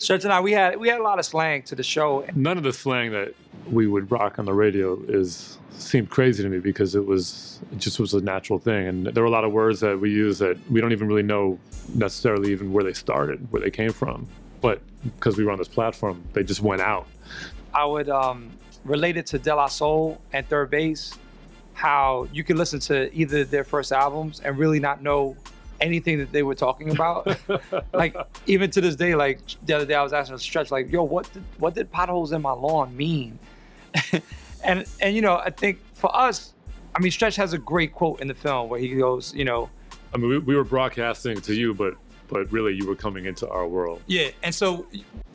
Stretch and I, we had a lot of slang to the show. None of the slang that we would rock on the radio seemed crazy to me because it just was a natural thing. And there were a lot of words that we use that we don't even really know necessarily even where they started, where they came from. But because we were on this platform, they just went out. I would relate it to De La Soul and Third Base, how you could listen to either their first albums and really not know anything that they were talking about. Like, even to this day, like the other day I was asking Stretch, like, yo, what did potholes in my lawn mean? and you know, I think for us, I mean, Stretch has a great quote in the film where he goes, you know, I mean, we were broadcasting to you, but really you were coming into our world. Yeah, and so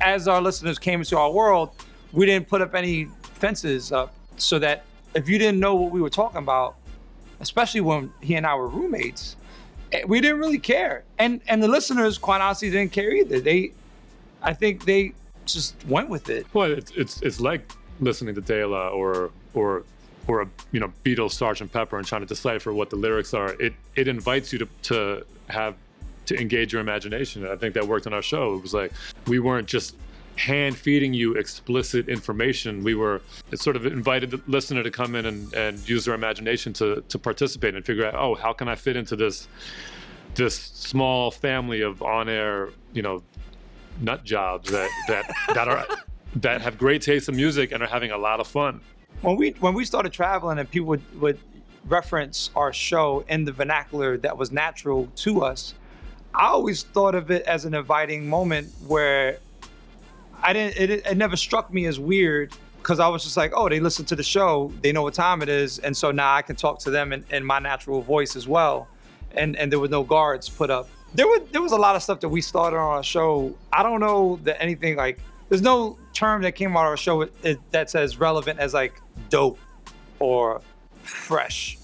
as our listeners came into our world, we didn't put up any fences up so that if you didn't know what we were talking about, especially when he and I were roommates, we didn't really care. And the listeners, quite honestly, didn't care either. I think they just went with it. Well, it's like listening to De La or a, you know, Beatles, Sgt. Pepper, and trying to decipher what the lyrics are. It invites you to engage your imagination. And I think that worked on our show. It was like we weren't just hand feeding you explicit information. It sort of invited the listener to come in and use their imagination to participate and figure out, oh, how can I fit into this small family of on-air, you know, nut jobs that have great taste in music and are having a lot of fun. When we started traveling and people would reference our show in the vernacular that was natural to us, I always thought of it as an inviting moment where it never struck me as weird, because I was just like, oh, they listen to the show, they know what time it is, and so now I can talk to them in my natural voice as well. And there were no guards put up. There was a lot of stuff that we started on our show. I don't know that anything, like, there's no term that came out of our show that's as relevant as like dope or fresh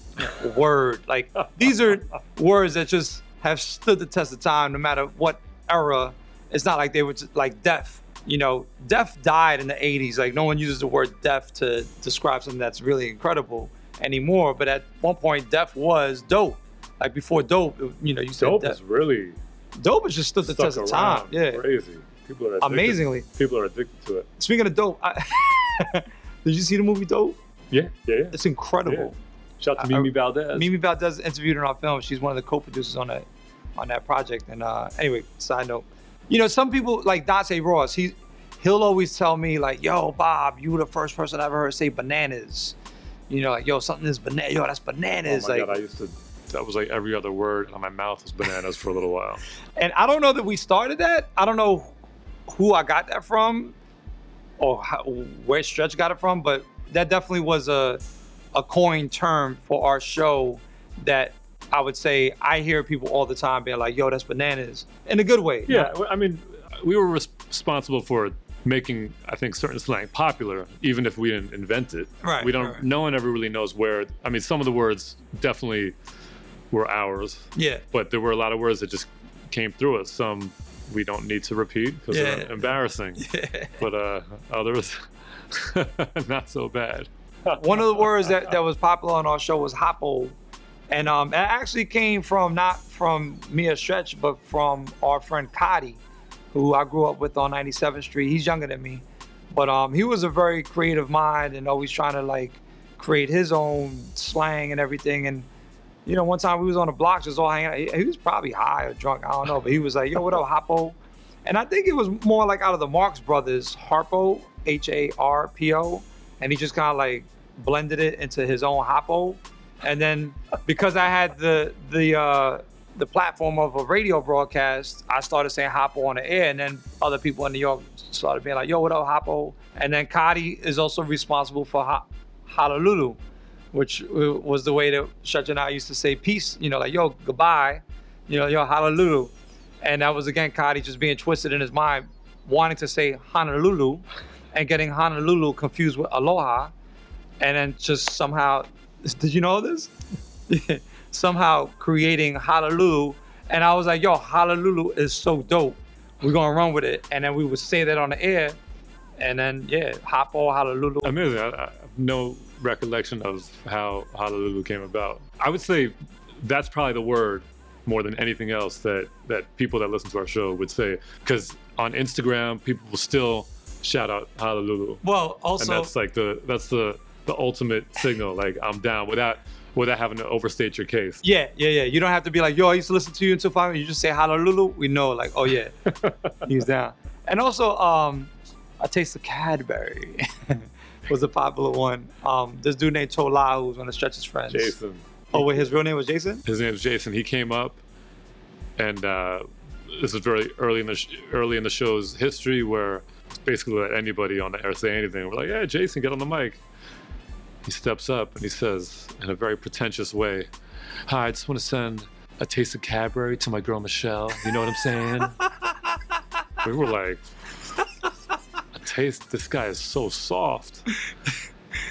word. Like, these are words that just have stood the test of time no matter what era. It's not like they were just like deaf. You know, deaf died in the 80s. Like, no one uses the word deaf to describe something that's really incredible anymore. But at one point, deaf was dope. Like, before dope, you know, you said dope deaf. is really dope has just stood the test of time. Yeah, crazy. People are addicted. Amazingly. People are addicted to it. Speaking of dope, did you see the movie Dope? Yeah. It's incredible. Yeah. Shout out to Mimi Valdez. Mimi Valdez interviewed in our film. She's one of the co-producers on that project. And anyway, side note. You know, some people, like Dante Ross, he'll always tell me, like, yo, Bob, you were the first person I ever heard say bananas. You know, like, yo, something is banana. Yo, that's bananas. Oh my like, God, that was like every other word on my mouth was bananas for a little while. And I don't know that we started that. I don't know who I got that from or where Stretch got it from, but that definitely was a coined term for our show that I would say I hear people all the time being like, yo, that's bananas, in a good way. Yeah, I mean, we were responsible for making, I think, certain slang popular, even if we didn't invent it. Right. No one ever really knows where. I mean, some of the words definitely were ours. Yeah. But there were a lot of words that just came through us. Some we don't need to repeat because they're embarrassing. Yeah. But others, not so bad. One of the words that was popular on our show was hoppo. And it actually came not from me or Stretch, but from our friend Cotty, who I grew up with on 97th Street. He's younger than me. But he was a very creative mind and always trying to, like, create his own slang and everything. And, you know, one time we was on the block just all hanging out. He was probably high or drunk, I don't know. But he was like, yo, what up, hoppo? And I think it was more like out of the Marx Brothers, Harpo, Harpo. And he just kind of, like, blended it into his own hoppo. And then because I had the platform of a radio broadcast, I started saying hoppo on the air, and then other people in New York started being like, yo, what up, hoppo? And then Cotty is also responsible for Honolulu, which was the way that Stretch and I used to say peace, you know, like, yo, goodbye, you know, yo, Honolulu. And that was, again, Cotty just being twisted in his mind, wanting to say Honolulu and getting Honolulu confused with aloha. And then just somehow, did you know this? Somehow creating Honolulu. And I was like, yo, Honolulu is so dope. We're going to run with it. And then we would say that on the air. And then, yeah, hoppo, Honolulu. Amazing. I have no recollection of how Honolulu came about. I would say that's probably the word more than anything else that people that listen to our show would say. Because on Instagram, people will still shout out Hallelujah. Well, also, and that's like the ultimate signal. Like, I'm down without having to overstate your case. Yeah. You don't have to be like, yo, I used to listen to you until 5 minutes. You just say Hallelujah. We know, like, oh yeah, he's down. And also, I Taste of Cadbury was a popular one. This dude named Tola, who was one of Stretch's friends. Jason. Oh, wait, his real name was Jason? His name was Jason. He came up, and this is very early in the show's history, where basically let anybody on the air say anything. We're like, yeah, Jason, get on the mic. He steps up and he says, in a very pretentious way, "Hi, I just want to send a taste of Cadbury to my girl Michelle. You know what I'm saying?" We were like, a taste? This guy is so soft.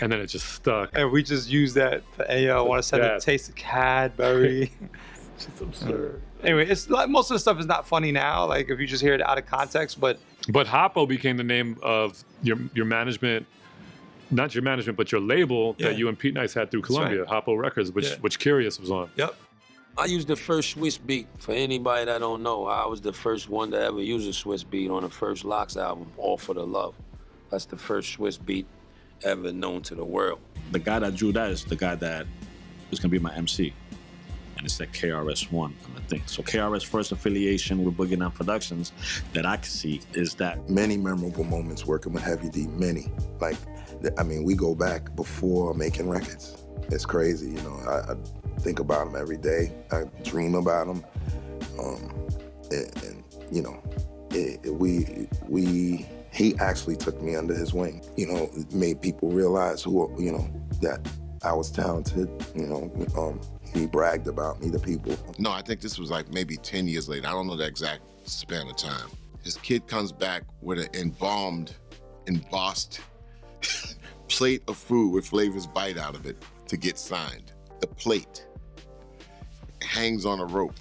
And then it just stuck. And we just use that for, hey, yo, I want to send a taste of Cadbury. It's just absurd. Anyway, it's like most of the stuff is not funny now, like if you just hear it out of context, but Hoppo became the name of your management, not your management, but your label that you and Pete Nice had through Columbia, right. Hoppo Records, which Curious was on. Yep. I used the first Swiss beat. For anybody that don't know, I was the first one to ever use a Swiss beat on the first Lox album, All for the Love. That's the first Swiss beat ever known to the world. The guy that drew that is the guy that is gonna be my MC. And it's at KRS-One on the thing. So KRS' first affiliation with Boogie Down Productions that I can see is that. Many memorable moments working with Heavy D, many. Like, I mean, we go back before making records. It's crazy, you know. I think about him every day. I dream about him. And you know, he actually took me under his wing. You know, made people realize that I was talented. You know, he bragged about me to people. No, I think this was like maybe 10 years later. I don't know the exact span of time. His kid comes back with an embossed plate of food with Flavor's Bite out of it to get signed. The plate hangs on a rope.